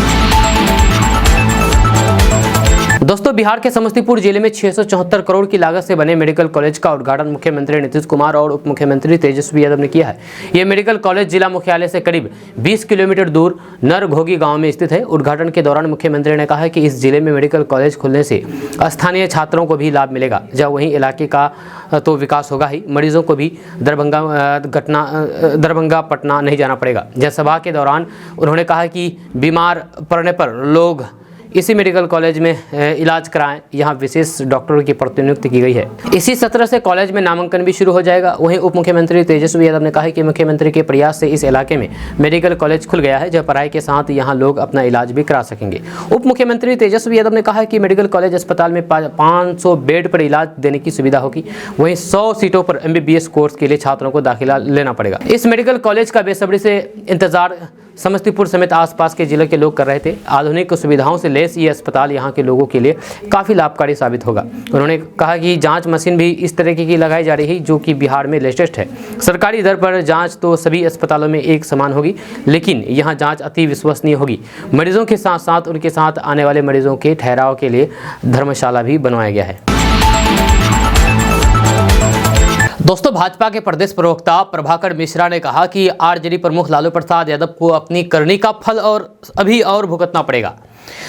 दोस्तों, बिहार के समस्तीपुर जिले में 674 करोड़ की लागत से बने मेडिकल कॉलेज का उद्घाटन मुख्यमंत्री नीतीश कुमार और उप मुख्यमंत्री तेजस्वी यादव ने किया है। यह मेडिकल कॉलेज जिला मुख्यालय से करीब 20 किलोमीटर दूर नरघोगी गांव में स्थित है। उद्घाटन के दौरान मुख्यमंत्री ने कहा कि इस जिले में मेडिकल कॉलेज खुलने से स्थानीय छात्रों को भी लाभ मिलेगा, जब वहीं इलाके का तो विकास होगा ही, मरीजों को भी दरभंगा पटना नहीं जाना पड़ेगा। जनसभा के दौरान उन्होंने कहा कि बीमार पड़ने पर लोग इसी मेडिकल कॉलेज में इलाज कराएं। यहाँ विशेष डॉक्टरों की प्रतिनियुक्ति की गई है। इसी सत्र से कॉलेज में नामांकन भी शुरू हो जाएगा। वहीं उप मुख्यमंत्री तेजस्वी यादव ने कहा कि मुख्यमंत्री के प्रयास से इस इलाके में मेडिकल कॉलेज खुल गया है, जब पढ़ाई के साथ यहाँ लोग अपना इलाज भी करा सकेंगे। उप मुख्यमंत्री तेजस्वी यादव ने कहा कि मेडिकल कॉलेज अस्पताल में 500 बेड पर इलाज देने की सुविधा होगी। वहीं 100 सीटों पर MBBS कोर्स के लिए छात्रों को दाखिला लेना पड़ेगा। इस मेडिकल कॉलेज का बेसब्री से इंतजार समस्तीपुर समेत आसपास के जिले के लोग कर रहे थे। आधुनिक सुविधाओं से लैस ये अस्पताल यहाँ के लोगों के लिए काफ़ी लाभकारी साबित होगा। उन्होंने कहा कि जांच मशीन भी इस तरीके की लगाई जा रही है, जो कि बिहार में लेटेस्ट है। सरकारी दर पर जांच तो सभी अस्पतालों में एक समान होगी, लेकिन यहाँ जांच अति विश्वसनीय होगी। मरीजों के साथ साथ उनके साथ आने वाले मरीजों के ठहराव के लिए धर्मशाला भी बनवाया गया है। दोस्तों, भाजपा के प्रदेश प्रवक्ता प्रभाकर मिश्रा ने कहा कि आरजेडी प्रमुख लालू प्रसाद यादव को अपनी करनी का फल अभी और भुगतना पड़ेगा।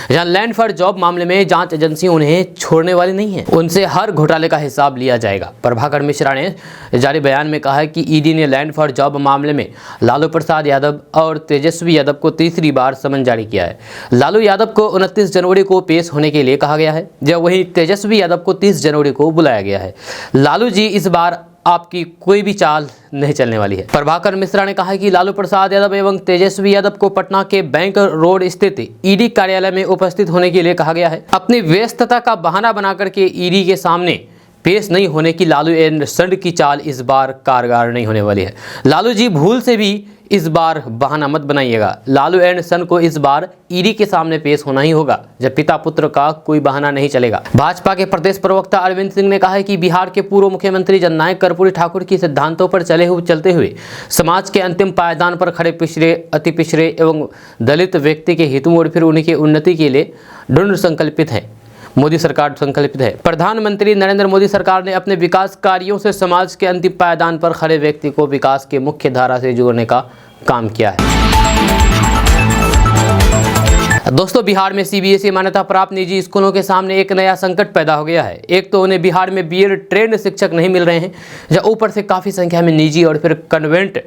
जहां लैंड फॉर जॉब मामले में जांच एजेंसी उन्हें छोड़ने वाली नहीं है, उनसे हर घोटाले का हिसाब लिया जाएगा। प्रभाकर मिश्रा ने जारी बयान में कहा कि ईडी ने लैंड फॉर जॉब मामले में लालू प्रसाद यादव और तेजस्वी यादव को तीसरी बार समन जारी किया है। लालू यादव को 29 जनवरी को पेश होने के लिए कहा गया है, जब वहीं तेजस्वी यादव को 30 जनवरी को बुलाया गया है। लालू जी, इस बार आपकी कोई भी चाल नहीं चलने वाली है। प्रभाकर मिश्रा ने कहा कि लालू प्रसाद यादव एवं तेजस्वी यादव को पटना के बैंक रोड स्थित ईडी कार्यालय में उपस्थित होने के लिए कहा गया है। अपनी व्यस्तता का बहाना बनाकर के ईडी के सामने पेश नहीं होने की लालू एंड संड की चाल इस बार कारगर नहीं होने वाली है। लालू जी, भूल से भी इस बार बहाना मत बनाइएगा। लालू एंड सन को इस बार ईडी के सामने पेश होना ही होगा, जब पिता पुत्र का कोई बहाना नहीं चलेगा। भाजपा के प्रदेश प्रवक्ता अरविंद सिंह ने कहा है कि बिहार के पूर्व मुख्यमंत्री जननायक कर्पूरी ठाकुर की सिद्धांतों पर चलते हुए समाज के अंतिम पायदान पर खड़े पिछड़े, अति पिछड़े एवं दलित व्यक्ति के हितों और फिर उनकी उन्नति के लिए दृढ़ संकल्पित हैं। मोदी सरकार संकल्पित है। प्रधानमंत्री नरेंद्र मोदी सरकार ने अपने विकास कार्यों से समाज के अंतिम पायदान पर खड़े व्यक्ति को विकास के मुख्य धारा से जोड़ने का काम किया है। दोस्तों, बिहार में सीबीएसई मान्यता प्राप्त निजी स्कूलों के सामने एक नया संकट पैदा हो गया है। एक तो उन्हें बिहार में बीएड ट्रेंड शिक्षक नहीं मिल रहे हैं, जहाँ ऊपर से काफ़ी संख्या में निजी और फिर कॉन्वेंट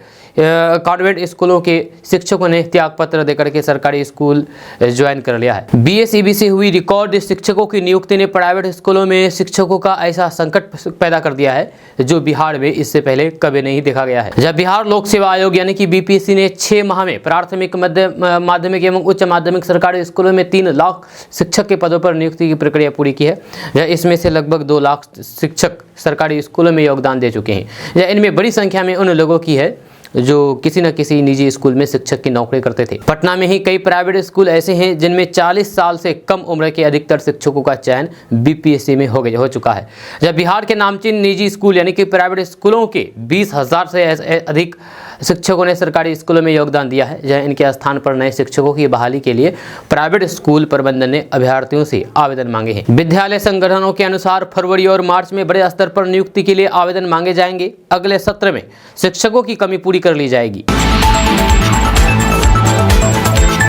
स्कूलों के शिक्षकों ने त्यागपत्र देकर के सरकारी स्कूल ज्वाइन कर लिया है। बीएसईबी से हुई रिकॉर्ड शिक्षकों की नियुक्ति ने प्राइवेट स्कूलों में शिक्षकों का ऐसा संकट पैदा कर दिया है जो बिहार में इससे पहले कभी नहीं देखा गया है। जब बिहार लोक सेवा आयोग यानी कि बीपीएससी ने 6 माह में प्राथमिक, माध्यमिक एवं उच्च माध्यमिक सरकारी स्कूलों में 3 लाख शिक्षक के पदों पर नियुक्ति की प्रक्रिया पूरी की है। इसमें से लगभग 2 लाख शिक्षक सरकारी स्कूलों में योगदान दे चुके हैं। इनमें बड़ी संख्या में उन लोगों की है जो किसी न किसी निजी स्कूल में शिक्षक की नौकरी करते थे। पटना में ही कई प्राइवेट स्कूल ऐसे हैं जिनमें 40 साल से कम उम्र के अधिकतर शिक्षकों का चयन बीपीएससी में हो चुका है। जब बिहार के नामचीन निजी स्कूल यानी कि प्राइवेट स्कूलों के 20,000 से अधिक शिक्षकों ने सरकारी स्कूलों में योगदान दिया है, जहां इनके स्थान पर नए शिक्षकों की बहाली के लिए प्राइवेट स्कूल प्रबंधन ने अभ्यर्थियों से आवेदन मांगे हैं। विद्यालय संगठनों के अनुसार फरवरी और मार्च में बड़े स्तर पर नियुक्ति के लिए आवेदन मांगे जाएंगे। अगले सत्र में शिक्षकों की कमी पूरी कर ली जाएगी।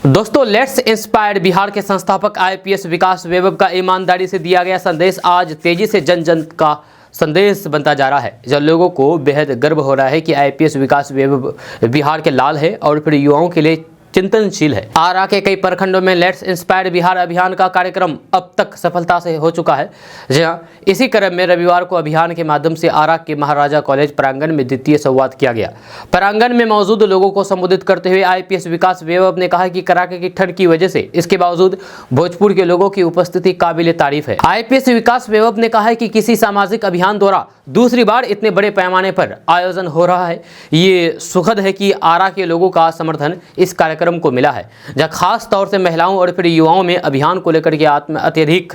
दोस्तों, लेट्स इंस्पायर बिहार के संस्थापक आईपीएस विकास वैभव का ईमानदारी से दिया गया संदेश आज तेजी से जन जन का संदेश बनता जा रहा है। जब लोगों को बेहद गर्व हो रहा है कि आईपीएस विकास वैभव बिहार के लाल है और फिर युवाओं के लिए चिंतनशील है। आरा के कई प्रखंडों में लेट्स इंस्पायर बिहार अभियान का कार्यक्रम अब तक सफलता से हो चुका है। जहां इसी क्रम में रविवार को अभियान के माध्यम से आरा के महाराजा कॉलेज प्रांगण में द्वितीय संवाद किया गया। प्रांगण में मौजूद लोगों को संबोधित करते हुए आईपीएस विकास वैभव ने कहा कि कड़ाके की ठंड की वजह से इसके बावजूद भोजपुर के लोगों की उपस्थिति काबिल तारीफ है। आईपीएस विकास वैभव ने कहा है कि किसी सामाजिक अभियान द्वारा दूसरी बार इतने बड़े पैमाने पर आयोजन हो रहा है। ये सुखद है कि आरा के लोगों का समर्थन इस कार्यक्रम को मिला है, जहां खास तौर से महिलाओं और फिर युवाओं में अभियान को लेकर के अत्यधिक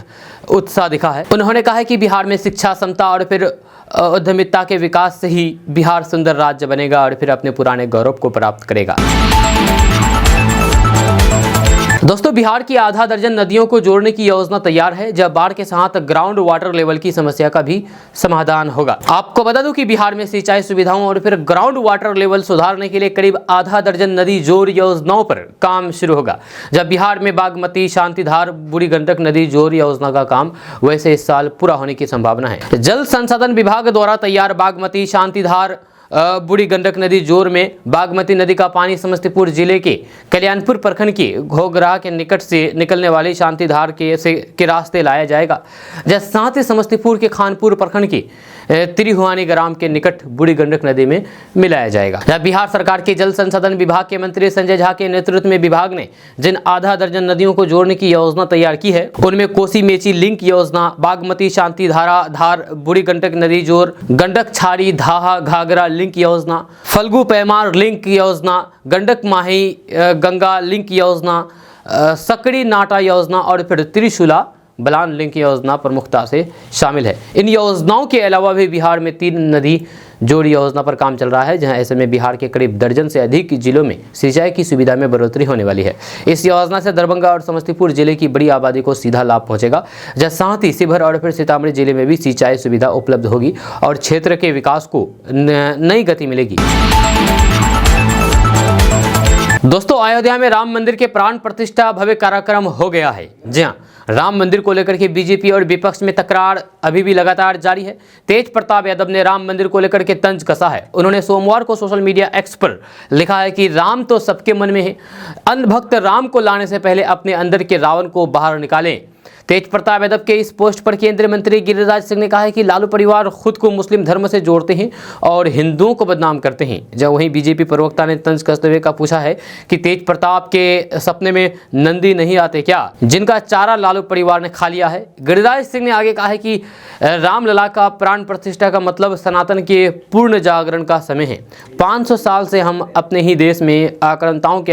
उत्साह दिखा है। उन्होंने कहा है कि बिहार में शिक्षा, समता और फिर उद्यमिता के विकास से ही बिहार सुंदर राज्य बनेगा और फिर अपने पुराने गौरव को प्राप्त करेगा। दोस्तों, बिहार की आधा दर्जन नदियों को जोड़ने की योजना तैयार है, जब बाढ़ के साथ ग्राउंड वाटर लेवल की समस्या का भी समाधान होगा। आपको बता दूं कि बिहार में सिंचाई सुविधाओं और फिर ग्राउंड वाटर लेवल सुधारने के लिए करीब आधा दर्जन नदी जोड़ योजनाओं पर काम शुरू होगा। जब बिहार में बागमती, शांतिधार, बूढ़ी गंडक नदी जोड़ योजना का काम वैसे इस साल पूरा होने की संभावना है। जल संसाधन विभाग द्वारा तैयार बागमती, शांतिधार, बूढ़ी गंडक नदी जोर में बागमती नदी का पानी समस्तीपुर जिले के कल्याणपुर प्रखंड के घोघरा के निकट से निकलने वाली शांतिधार के रास्ते लाया जाएगा। जैसे साथ ही समस्तीपुर के खानपुर प्रखंड के त्रिहुआनी ग्राम के निकट बूढ़ी गंडक नदी में मिलाया जाएगा। जब बिहार सरकार के जल संसाधन विभाग के मंत्री संजय झा के नेतृत्व में विभाग ने जिन आधा दर्जन नदियों को जोड़ने की योजना तैयार की है, उनमें कोसी मेची लिंक योजना, बागमती शांतिधारा धार बूढ़ी गंडक नदी जोड़, गंडक छारी धाहा घाघरा लिंक योजना, फल्गु पैमार लिंक योजना, गंडक माही गंगा लिंक योजना, सकड़ी नाटा योजना और फिर त्रिशूला बलान लिंक योजना प्रमुखता से शामिल है। इन योजनाओं के अलावा भी बिहार में 3 नदी जोड़ योजना पर काम चल रहा है, जहां ऐसे में बिहार के करीब दर्जन से अधिक जिलों में सिंचाई की सुविधा में बढ़ोतरी होने वाली है। इस योजना से दरभंगा और समस्तीपुर जिले की बड़ी आबादी को सीधा लाभ पहुंचेगा, जहां साथ ही शिवहर और फिर सीतामढ़ी जिले में भी सिंचाई सुविधा उपलब्ध होगी और क्षेत्र के विकास को नई गति मिलेगी। दोस्तों, अयोध्या में राम मंदिर के प्राण प्रतिष्ठा भव्य कार्यक्रम हो गया है। जी हां, राम मंदिर को लेकर के बीजेपी और विपक्ष में तकरार अभी भी लगातार जारी है। तेज प्रताप यादव ने राम मंदिर को लेकर के तंज कसा है। उन्होंने सोमवार को सोशल मीडिया एक्स पर लिखा है कि राम तो सबके मन में है, अंधभक्त राम को लाने से पहले अपने अंदर के रावण को बाहर निकालें। तेज प्रताप यादव के इस पोस्ट पर केंद्रीय मंत्री गिरिराज सिंह ने कहा है कि लालू परिवार खुद को मुस्लिम धर्म से जोड़ते हैं और हिंदुओं को बदनाम करते हैं। जब वहीं बीजेपी प्रवक्ता ने तंज कसते हुए का पूछा है कि तेज प्रताप के सपने में नंदी नहीं आते क्या, जिनका चारा लालू परिवार ने खा लिया है। गिरिराज सिंह ने आगे कहा है कि रामलला का प्राण प्रतिष्ठा का मतलब सनातन के पूर्ण जागरण का समय है। 500 साल से हम अपने ही देश में आक्रांताओं के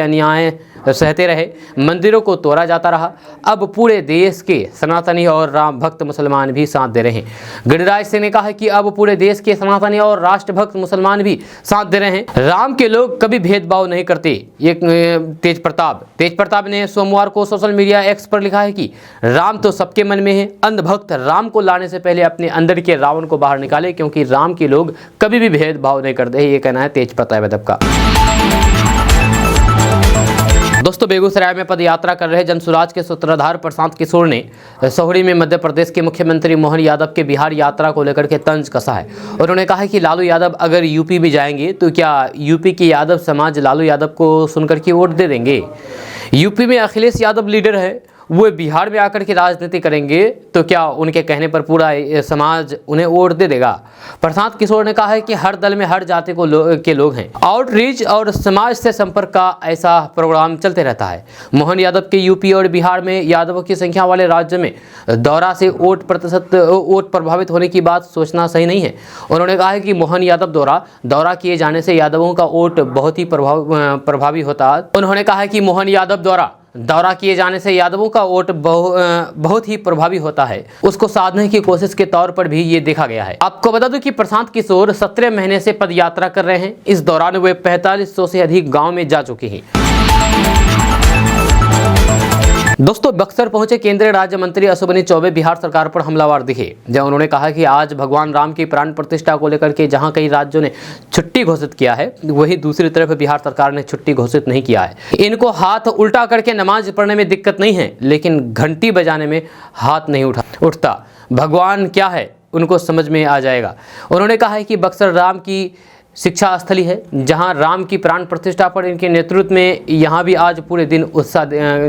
सहते रहे, मंदिरों को तोड़ा जाता रहा। अब पूरे देश के सनातनी और राम भक्त मुसलमान भी साथ दे रहे हैं। गिरिराज सिंह ने कहा है कि अब पूरे देश के सनातनी और राष्ट्रभक्त मुसलमान भी साथ दे रहे हैं। राम के लोग कभी भेदभाव नहीं करते। ये तेज प्रताप ने सोमवार को सोशल मीडिया एक्स पर लिखा है कि राम तो सबके मन में है, अंधभक्त राम को लाने से पहले अपने अंदर के रावण को बाहर निकाले, क्योंकि राम के लोग कभी भी भेदभाव नहीं करते। ये कहना है तेज प्रताप यादव का। दोस्तों, बेगूसराय में पद यात्रा कर रहे जनसुराज के सूत्रधार प्रशांत किशोर ने सोहरी में मध्य प्रदेश के मुख्यमंत्री मोहन यादव के बिहार यात्रा को लेकर के तंज कसा है। उन्होंने कहा कि लालू यादव अगर यूपी में जाएंगे तो क्या यूपी के यादव समाज लालू यादव को सुनकर के वोट दे देंगे? यूपी में अखिलेश यादव लीडर है, वो बिहार में आकर के राजनीति करेंगे तो क्या उनके कहने पर पूरा समाज उन्हें वोट दे देगा? प्रशांत किशोर ने कहा है कि हर दल में हर जाति के लोग हैं। आउटरीच और समाज से संपर्क का ऐसा प्रोग्राम चलते रहता है। मोहन यादव के यूपी और बिहार में यादवों की संख्या वाले राज्य में दौरा से वोट प्रभावित होने की बात सोचना सही नहीं है। उन्होंने कहा है कि मोहन यादव दौरा किए जाने से यादवों का वोट बहुत ही प्रभावी होता है। उन्होंने कहा है कि मोहन यादव दौरा किए जाने से यादवों का वोट बहुत ही प्रभावी होता है। उसको साधने की कोशिश के तौर पर भी ये देखा गया है। आपको बता दूं कि प्रशांत किशोर 17 महीने से पद यात्रा कर रहे हैं। इस दौरान वे 4500 से अधिक गांव में जा चुके हैं। दोस्तों, बक्सर पहुंचे केंद्रीय राज्य मंत्री अश्विनी चौबे बिहार सरकार पर हमलावर दिखे, जब उन्होंने कहा कि आज भगवान राम की प्राण प्रतिष्ठा को लेकर के जहां कई राज्यों ने छुट्टी घोषित किया है, वहीं दूसरी तरफ बिहार सरकार ने छुट्टी घोषित नहीं किया है। इनको हाथ उल्टा करके नमाज पढ़ने में दिक्कत नहीं है, लेकिन घंटी बजाने में हाथ नहीं उठता। भगवान क्या है उनको समझ में आ जाएगा। उन्होंने कहा है कि बक्सर राम की शिक्षा स्थली है, जहां राम की प्राण प्रतिष्ठा पर इनके नेतृत्व में यहां भी आज पूरे दिन उत्साह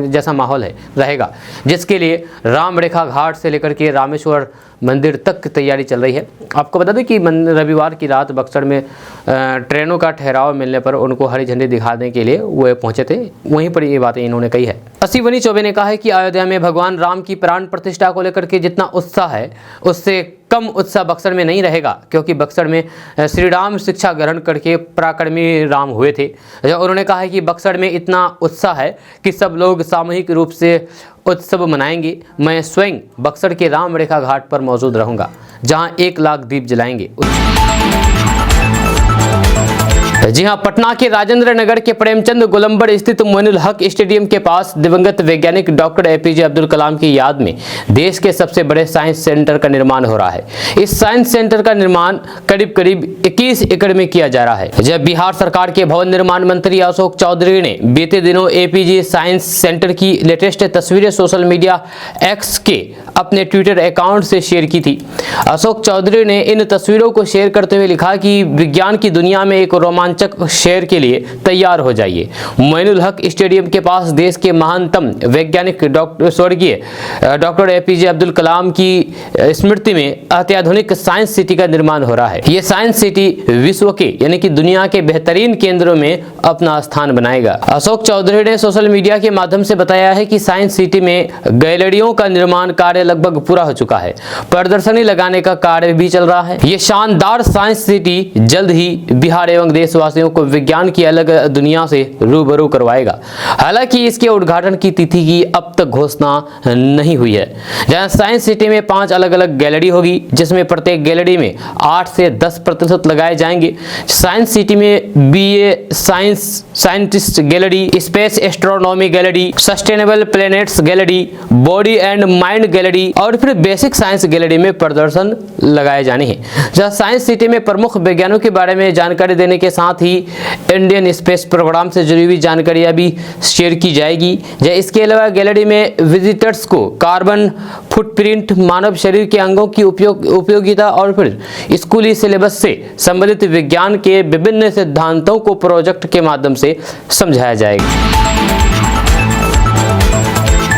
जैसा माहौल रहेगा, जिसके लिए राम रेखा घाट से लेकर के रामेश्वर मंदिर तक तैयारी चल रही है। आपको बता दें कि रविवार की रात बक्सर में ट्रेनों का ठहराव मिलने पर उनको हरी झंडी दिखाने के लिए वो पहुंचे थे। वहीं पर ये बातें इन्होंने कही है। अश्विनी चौबे ने कहा है कि अयोध्या में भगवान राम की प्राण प्रतिष्ठा को लेकर के जितना उत्साह है, उससे कम उत्साह बक्सर में नहीं रहेगा, क्योंकि बक्सर में श्री राम शिक्षा ग्रहण करके पराक्रमी राम हुए थे। उन्होंने कहा है कि बक्सर में इतना उत्साह है कि सब लोग सामूहिक रूप से उत्सव मनाएंगे। मैं स्वयं बक्सर के राम रेखा घाट पर मौजूद रहूंगा, जहां 1 लाख दीप जलाएंगे। जी हां, पटना के राजेंद्र नगर के प्रेमचंद गोलंबर स्थित मोइनुल हक स्टेडियम के पास दिवंगत वैज्ञानिक डॉक्टर एपीजे अब्दुल कलाम की याद में देश के सबसे बड़े साइंस सेंटर का निर्माण हो रहा है। इस साइंस सेंटर का निर्माण करीब 21 एकड़ में किया जा रहा है। जब बिहार सरकार के भवन निर्माण मंत्री अशोक चौधरी ने बीते दिनों एपीजे साइंस सेंटर की लेटेस्ट तस्वीरें सोशल मीडिया एक्स के अपने ट्विटर अकाउंट से शेयर की थी। अशोक चौधरी ने इन तस्वीरों को शेयर करते हुए लिखा कि विज्ञान की दुनिया में एक रोमांचक शेयर के लिए तैयार हो जाइए। मोइनुल हक स्टेडियम के पास देश के महानतम वैज्ञानिक स्वर्गीय डॉक्टर एपीजे अब्दुल कलाम की स्मृति में अत्याधुनिक साइंस सिटी का निर्माण हो रहा है। ये साइंस सिटी विश्व के यानी कि दुनिया के बेहतरीन केंद्रों में अपना स्थान बनाएगा। अशोक चौधरी ने सोशल मीडिया के माध्यम से बताया है कि साइंस सिटी में गैलरियों का निर्माण कार्य लगभग पूरा हो चुका है। प्रदर्शनी लगाने का कार्य भी चल रहा है। ये शानदार साइंस सिटी जल्द ही बिहार एवं देशवासियों को विज्ञान की अलग दुनिया से रूबरू करवाएगा। हालांकि इसके उद्घाटन की तिथि की अब तक घोषणा नहीं हुई है। जहां साइंस सिटी में 5 अलग-अलग गैलरी होगी, जिसमें प्रत्येक गैलरी में 8 से 10% लगाए जाएंगे। साइंस सिटी में BA scientist gallery, space astronomy gallery, sustainable planets gallery, body and mind gallery और फिर बेसिक साइंस गैलरी में प्रदर्शन लगाए जाने हैं। जहां साइंस सिटी में प्रमुख वैज्ञानिकों के बारे में जानकारी देने के साथ ही इंडियन स्पेस प्रोग्राम से जुड़ी हुई जानकारियां भी शेयर की जाएगी। इसके अलावा गैलरी में विजिटर्स को कार्बन फुटप्रिंट, मानव शरीर के अंगों की उपयोगिता और फिर स्कूली सिलेबस से संबंधित विज्ञान के विभिन्न सिद्धांतों को प्रोजेक्ट के माध्यम से समझाया जाएगा।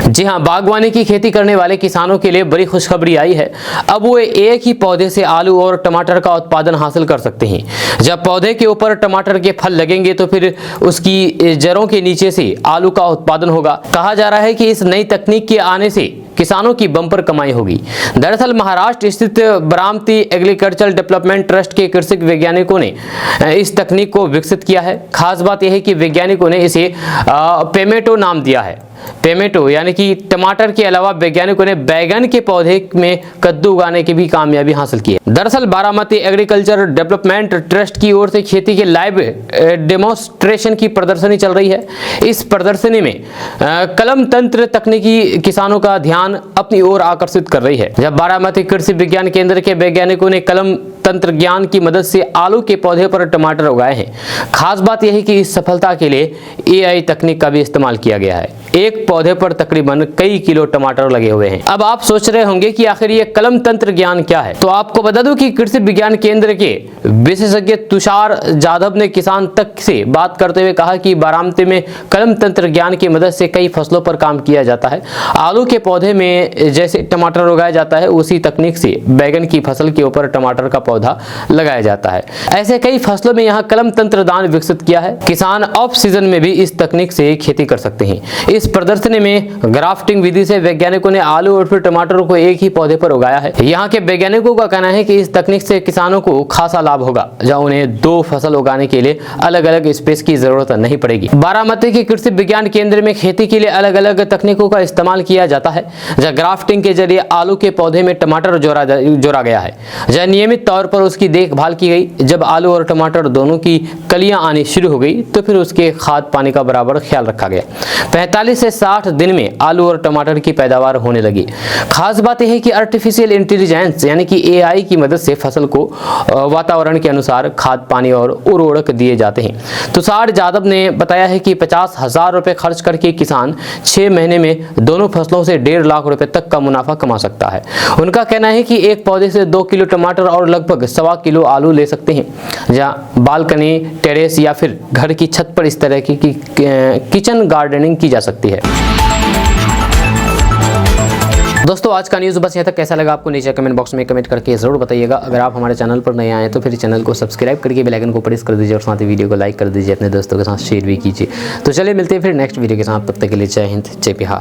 जी हां, बागवानी की खेती करने वाले किसानों के लिए बड़ी खुशखबरी आई है। अब वो एक ही पौधे से आलू और टमाटर का उत्पादन हासिल कर सकते हैं। जब पौधे के ऊपर टमाटर के फल लगेंगे तो फिर उसकी जड़ों के नीचे से आलू का उत्पादन होगा। कहा जा रहा है कि इस नई तकनीक के आने से किसानों की बम्पर कमाई होगी। दरअसल महाराष्ट्र स्थित बारामती एग्रीकल्चरल डेवलपमेंट ट्रस्ट के कृषि वैज्ञानिकों ने इस तकनीक को विकसित किया है। खास बात यह है कि वैज्ञानिकों ने इसे पेमेटो नाम दिया है। पेमेटो यानी कि टमाटर के अलावा वैज्ञानिकों ने बैगन के पौधे में कद्दू उगाने की भी कामयाबी हासिल की है। दरअसल बारामती एग्रीकल्चर डेवलपमेंट ट्रस्ट की ओर से खेती के लाइव डेमोन्स्ट्रेशन की प्रदर्शनी चल रही है। इस प्रदर्शनी में कलम तंत्र तकनीकी किसानों का ध्यान अपनी ओर आकर्षित कर रही है। जब बारामती कृषि विज्ञान केंद्र के वैज्ञानिकों ने कलम तंत्र ज्ञान की मदद से आलू के पौधे पर टमाटर उगाए हैं। खास बात यह है कि इस सफलता के लिए AI तकनीक का भी इस्तेमाल किया गया है। एक पौधे पर तकरीबन कई किलो टमाटर लगे हुए हैं। अब आप सोच रहे होंगे कि आखिर ये कलम तंत्र ज्ञान क्या है, तो आपको बता दूं कि कृषि विज्ञान केंद्र के विशेषज्ञ तुषार जाधव ने किसान तक से बात करते हुए कहा कि बारामती में कलम तंत्र ज्ञान की मदद से कई फसलों पर काम किया जाता है। आलू के पौधे में जैसे टमाटर उगाया जाता है, उसी तकनीक से बैगन की फसल के ऊपर टमाटर का पौधा लगाया जाता है। ऐसे कई फसलों में यहाँ कलम तंत्र दान विकसित किया है। किसान ऑफ सीजन में भी इस तकनीक से खेती कर सकते हैं। इस प्रदर्शनी में ग्राफ्टिंग विधि से वैज्ञानिकों ने आलू और फिर टमाटर को एक ही पौधे पर उगाया है। यहाँ के वैज्ञानिकों का कहना है कि इस तकनीक से किसानों को खासा लाभ होगा, जहाँ उन्हें 2 फसल उगाने के लिए अलग अलग स्पेस की जरूरत नहीं पड़ेगी। बारामती के कृषि विज्ञान केंद्र में खेती के लिए अलग अलग तकनीकों का इस्तेमाल किया जाता है। जहाँ ग्राफ्टिंग के जरिए आलू के पौधे में टमाटर जोड़ा गया है, जहाँ नियमित तौर पर उसकी देखभाल की गई। जब आलू और टमाटर दोनों की कलियां आनी शुरू हो गई तो फिर उसके खाद पानी का बराबर ख्याल रखा गया। 45 से 60 दिन में आलू और टमाटर की पैदावार होने लगी। खास बात यह है कि आर्टिफिशियल इंटेलिजेंस यानी कि AI की मदद से फसल को वातावरण के अनुसार खाद पानी और उर्वरक दिए जाते हैं। तुषार जाधव ने बताया है कि 50,000 रुपए खर्च करके किसान 6 महीने में दोनों फसलों से 1.5 लाख रुपए तक का मुनाफा कमा सकता है। उनका कहना है कि एक पौधे से 2 किलो टमाटर और लगभग 1.25 किलो आलू ले सकते हैं। जहाँ बालकनी, टेरेस या फिर घर की छत पर इस तरह की किचन गार्डनिंग की जा सकती है। दोस्तों आज का न्यूज़ बस यहाँ तक। कैसा लगा आपको नीचे कमेंट बॉक्स में कमेंट करके जरूर बताइएगा। अगर आप हमारे चैनल पर नए आए तो फिर चैनल को सब्सक्राइब करके बेल आइकन को प्रेस कर दीजिए और साथ ही वीडियो को लाइक कर दीजिए, अपने दोस्तों के साथ शेयर भी कीजिए। तो चलिए मिलते हैं फिर नेक्स्ट वीडियो के साथ। तब तक के लिए जय हिंद, जय बिहार।